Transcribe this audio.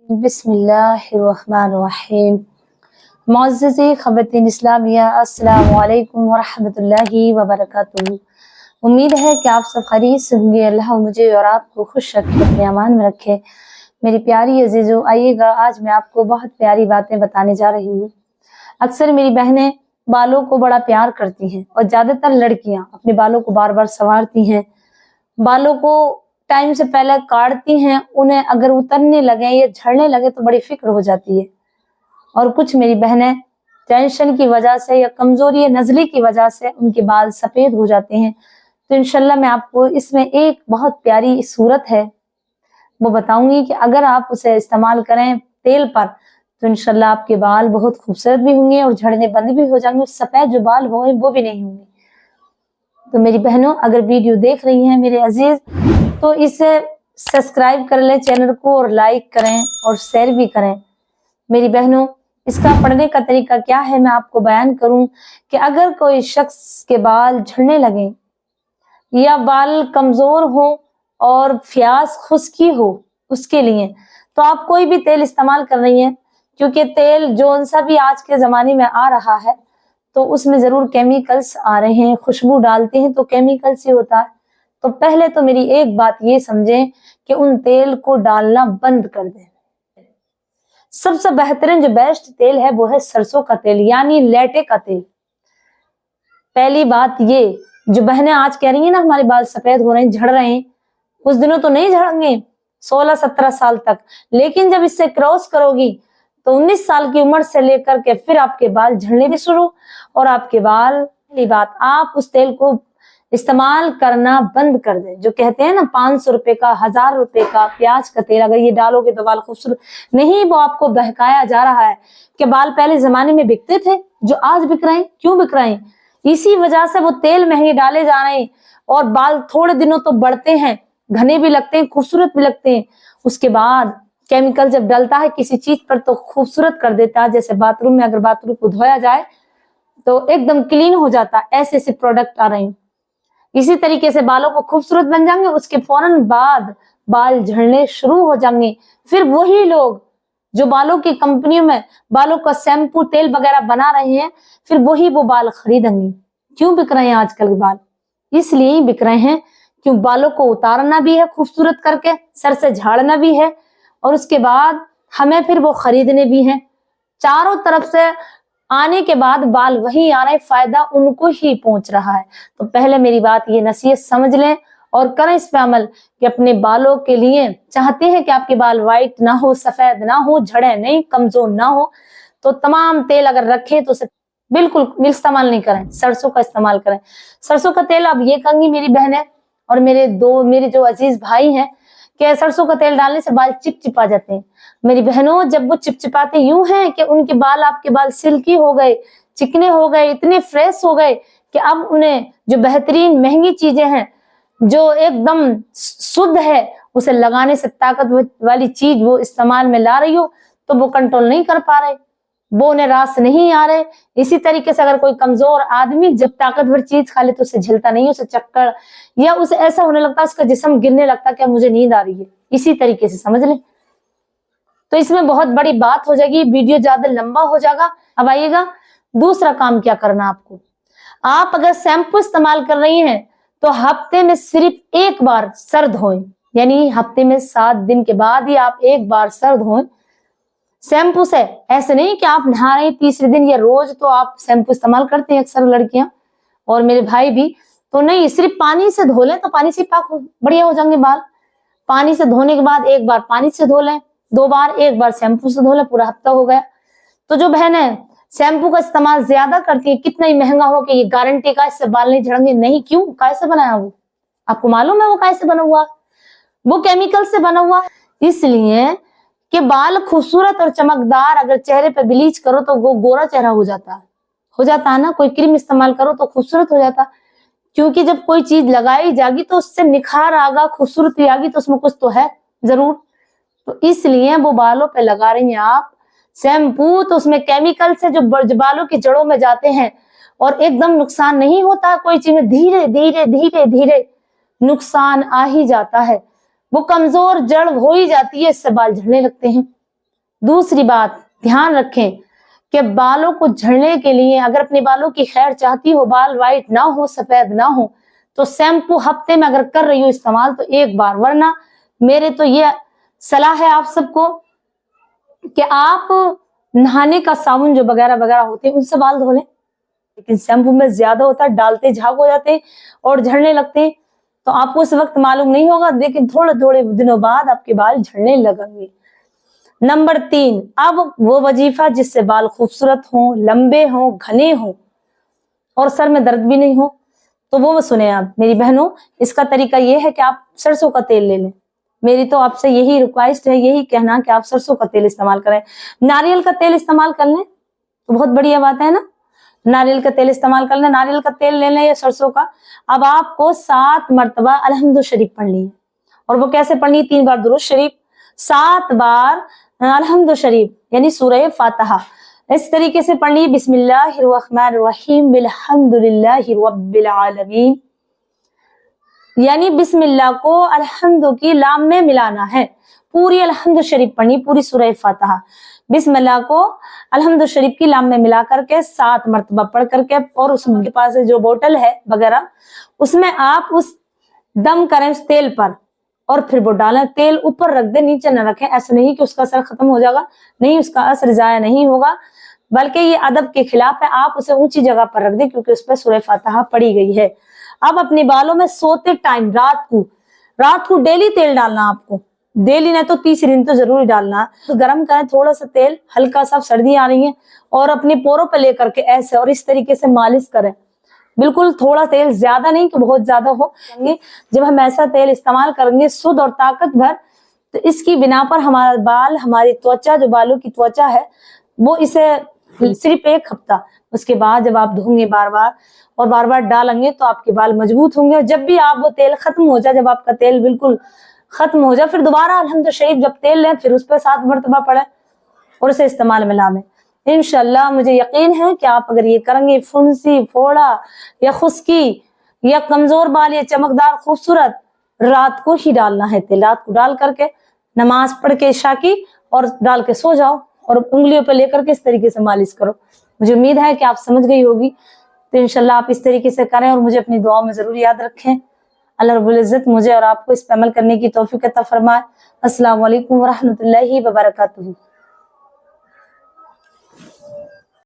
बिस्मिल्लाहिर्रहमानिर्रहीम। मुअज़्ज़िज़े ख़वातीन इस्लामिया, अस्सलामु अलैकुम वरहमतुल्लाहि वबरकातुहू। उम्मीद है कि आप सब खैरियत से होंगे। अल्लाह मुझे और आपको खुश रखे, अपने अमान में रखे। मेरी प्यारी अजीज़ों, आइएगा आज मैं आपको बहुत प्यारी बातें बताने जा रही हूँ। अक्सर मेरी बहनें बालों को बड़ा प्यार करती हैं और ज़्यादातर लड़कियाँ अपने बालों को बार बार संवारती हैं, बालों को टाइम से पहले काटती हैं। उन्हें अगर उतरने लगे या झड़ने लगे तो बड़ी फिक्र हो जाती है। और कुछ मेरी बहनें टेंशन की वजह से या कमजोरी या नजले की वजह से उनके बाल सफेद हो जाते हैं। तो इंशाल्लाह मैं आपको इसमें एक बहुत प्यारी सूरत है वो बताऊंगी कि अगर आप उसे इस्तेमाल करें तेल पर तो इंशाल्लाह आपके बाल बहुत खूबसूरत भी होंगे और झड़ने बंद भी हो जाएंगे, सफेद जो बाल होंगे वो भी नहीं होंगे। तो मेरी बहनों, अगर वीडियो देख रही हैं मेरे अजीज, तो इसे सब्सक्राइब कर लें चैनल को और लाइक करें और शेयर भी करें। मेरी बहनों, इसका पढ़ने का तरीका क्या है मैं आपको बयान करूं कि अगर कोई शख्स के बाल झड़ने लगे या बाल कमजोर हो और फ्यास खुश्की हो, उसके लिए तो आप कोई भी तेल इस्तेमाल कर रही हैं, क्योंकि तेल जो सा भी आज के जमाने में आ रहा है तो उसमें जरूर केमिकल्स आ रहे हैं, खुशबू डालते हैं तो केमिकल से होता है। तो पहले तो मेरी एक बात ये समझें कि उन तेल को डालना बंद कर दें। सबसे बेहतरीन जो बेस्ट तेल है वो है सरसों का तेल, यानी लेटे का तेल। पहली बात ये, जो बहनें आज कह रही हैं ना हमारे बाल सफेद हो रहे हैं, झड़ रहे हैं, कुछ दिनों तो नहीं झड़ेंगे 16-17 साल तक, लेकिन जब इससे क्रॉस करोगी तो 19 साल की उम्र से लेकर के फिर आपके बाल झड़ने भी शुरू और आपके बाल। पहली बात, आप उस तेल को इस्तेमाल करना बंद कर दें। जो कहते हैं ना 500 रुपए का, 1000 रुपए का प्याज का तेल अगर ये डालोगे तो बाल खूबसूरत नहीं, वो आपको बहकाया जा रहा है कि बाल पहले जमाने में बिकते थे जो आज बिक रहे हैं। क्यों बिक रहे हैं? इसी वजह से वो तेल महंगे डाले जा रहे हैं और बाल थोड़े दिनों तो बढ़ते हैं, घने भी लगते हैं, खूबसूरत भी लगते हैं। उसके बाद केमिकल जब डलता है किसी चीज पर तो खूबसूरत कर देता है। जैसे बाथरूम में अगर बाथरूम को धोया जाए तो एकदम क्लीन हो जाता है, ऐसे ऐसे प्रोडक्ट आ रहे हैं। इसी तरीके से बालों को खूबसूरत बन जाएंगे, उसके फौरन बाद बाल झड़ने शुरू हो जाएंगे। फिर वही लोग जो बालों की कंपनियों में बालों का शैम्पू तेल वगैरह बना रहे हैं, फिर वही वो बाल खरीदेंगे। क्यों बिक रहे हैं आजकल के बाल? इसलिए ही बिक रहे हैं क्यों बालों को उतारना भी है खूबसूरत करके, सर से झाड़ना भी है और उसके बाद हमें फिर वो खरीदने भी हैं। चारों तरफ से आने के बाद बाल वही आ रहे हैं, फायदा उनको ही पहुंच रहा है। तो पहले मेरी बात ये नसीहत समझ लें और करें इस पे अमल कि अपने बालों के लिए चाहते हैं कि आपके बाल व्हाइट ना हो, सफेद ना हो, झड़े नहीं, कमजोर ना हो, तो तमाम तेल अगर रखें तो उसे बिल्कुल इस्तेमाल नहीं करें, सरसों का इस्तेमाल करें। सरसों का तेल अब ये कहूंगी मेरी बहनें और मेरे जो अजीज भाई हैं कि सरसों का तेल डालने से बाल चिपचिपा जाते हैं। मेरी बहनों, जब वो चिपचिपाते यूं हैं कि उनके बाल, आपके बाल सिल्की हो गए, चिकने हो गए, इतने फ्रेश हो गए कि अब उन्हें जो बेहतरीन महंगी चीजें हैं, जो एकदम शुद्ध है, उसे लगाने से ताकत वाली चीज वो इस्तेमाल में ला रही हो तो वो कंट्रोल नहीं कर पा रहे, वो उन्हें रास नहीं आ रहे। इसी तरीके से अगर कोई कमजोर आदमी जब ताकतवर चीज खा ले तो उसे झेलता नहीं, उसे चक्कर या उसे ऐसा होने लगता है, उसका जिस्म गिरने लगता है कि मुझे नींद आ रही है। इसी तरीके से समझ लें। तो इसमें बहुत बड़ी बात हो जाएगी, वीडियो ज्यादा लंबा हो जाएगा। अब आइएगा, दूसरा काम क्या करना आपको। आप अगर शैम्पू इस्तेमाल कर रही हैं तो हफ्ते में सिर्फ एक बार सर धोएं, यानी हफ्ते में 7 दिन के बाद ही आप एक बार सर धोएं शैम्पू से। ऐसे नहीं कि आप नहा रहे हैं तीसरे दिन या रोज तो आप शैम्पू इस्तेमाल करते हैं अक्सर लड़कियां और मेरे भाई भी, तो नहीं, सिर्फ पानी से धो लें तो पानी से पाक बढ़िया हो जाएंगे बाल। पानी से धोने के बाद एक बार पानी से धो लें, 2 बार, एक बार शैम्पू से धो लें, पूरा हफ्ता हो गया। तो जो बहनें शैम्पू का इस्तेमाल ज्यादा करती है, कितना ही महंगा हो कि ये गारंटी का इससे बाल नहीं झड़ेंगे, नहीं, क्यों? कैसे बनाया वो? आपको मालूम है वो कैसे बना हुआ? वो केमिकल से बना हुआ, इसलिए कि बाल खूबसूरत और चमकदार अगर चेहरे पे ब्लीच करो तो वो गोरा चेहरा हो जाता है ना। कोई क्रीम इस्तेमाल करो तो खूबसूरत हो जाता, क्योंकि जब कोई चीज लगाई जाएगी तो उससे निखार आगा, खूबसूरती आगी, तो उसमें कुछ तो है जरूर। तो इसलिए वो बालों पे लगा रही हैं आप शैम्पू, तो उसमें केमिकल से जो बालों की जड़ों में जाते हैं और एकदम नुकसान नहीं होता कोई चीज में, धीरे धीरे धीरे धीरे नुकसान आ ही जाता है, वो कमजोर जड़ हो ही जाती है, इससे बाल झड़ने लगते हैं। दूसरी बात ध्यान रखें कि बालों को झड़ने के लिए अगर अपने बालों की खैर चाहती हो, बाल वाइट ना हो, सफेद ना हो, तो शैम्पू हफ्ते में अगर कर रही हो इस्तेमाल तो एक बार, वरना मेरे तो ये सलाह है आप सबको कि आप नहाने का साबुन जो वगैरह वगैरह होते हैं उनसे बाल धो लें। लेकिन शैम्पू में ज्यादा होता है, डालते झाग हो जाते हैं और झड़ने लगते हैं, तो आपको उस वक्त मालूम नहीं होगा, लेकिन थोड़े थोड़े दिनों बाद आपके बाल झड़ने लगेंगे। नंबर 3, अब वो वजीफा जिससे बाल खूबसूरत हों, लंबे हों, घने हों और सर में दर्द भी नहीं हो, तो वो सुने आप मेरी बहनों। इसका तरीका ये है कि आप सरसों का तेल ले लें। मेरी तो आपसे यही रिक्वेस्ट है, यही कहना कि आप सरसों का तेल इस्तेमाल करें। नारियल का तेल इस्तेमाल कर लें तो बहुत बढ़िया बात है ना, नारियल का तेल इस्तेमाल कर लें, नारियल का तेल ले लें या सरसों का। अब आपको 7 मरतबा अलहम्दु शरीफ पढ़नी है, और वो कैसे पढ़नी है? 3 बार दुरूद शरीफ, 7 बार अलहम्दु शरीफ यानी सूरह फातिहा। इस तरीके से पढ़नी है, बिस्मिल्लाहिर्रहमानिर्रहीम बिल्हम्दुलिल्लाहि रब्बिल आलमीन, यानी बिस्मिल्लाह को अलहम्दु की लाम में मिलाना है। पूरी अलहम्दु शरीफ पढ़नी, पूरी सूरह फातिहा बिस्मिल्लाह को अलहम्दु शरीफ की लाम में मिला करके 7 मरतबा पढ़ करके, और उसके पास जो बोतल है वगैरह उसमें आप उस दम करें उस तेल पर, और फिर वो डालें। तेल ऊपर रख दे, नीचे न रखें। ऐसा नहीं कि उसका असर खत्म हो जाएगा, नहीं, उसका असर जाया नहीं होगा, बल्कि ये अदब के खिलाफ है। आप उसे ऊंची जगह पर रख दें क्योंकि उस पर सूरह फातिहा पढ़ी गई है। अब अपने बालों में सोते टाइम रात को डेली तेल डालना, आपको डेली नहीं तो तीसरे दिन तो जरूर डालना। तो गर्म करें थोड़ा सा तेल, हल्का सा, सर्दी आ रही है, और अपने पोरों पे लेकर के ऐसे और इस तरीके से मालिश करें। बिल्कुल थोड़ा तेल, ज्यादा नहीं कि बहुत ज्यादा हो। जब हम ऐसा तेल इस्तेमाल करेंगे शुद्ध और ताकतवर, तो इसकी बिना पर हमारा बाल, हमारी त्वचा, जो बालों की त्वचा है, वो इसे सिर्फ 1 हफ्ता, उसके बाद जब आप धोंगे बार बार डालेंगे तो आपके बाल मजबूत होंगे। और जब भी आप वो तेल खत्म हो जाए, जब आपका तेल बिल्कुल खत्म हो जाए, फिर दोबारा अलहम्दु शरीफ जब तेल लें, फिर उस पर 7 मरतबा पड़े और उसे इस्तेमाल में लाएं। इंशाल्लाह मुझे यकीन है कि आप अगर ये करेंगे, फुंसी, फोड़ा या खुश्की या कमजोर बाल या चमकदार खूबसूरत, रात को ही डालना है तेल। रात को डाल करके नमाज पढ़ के इशा की और डाल के सो जाओ, और उंगलियों पे लेकर के इस तरीके से मालिश करो। मुझे उम्मीद है कि आप समझ गई होगी। तो इंशाल्लाह आप इस तरीके से करें और मुझे अपनी दुआओं में जरूर याद रखें। अल्लाह रब्बुल इज्जत मुझे और आपको इस पे अमल करने की तौफीक अता फरमाए। अस्सलाम वालेकुम व रहमतुल्लाहि व बरकातुहू।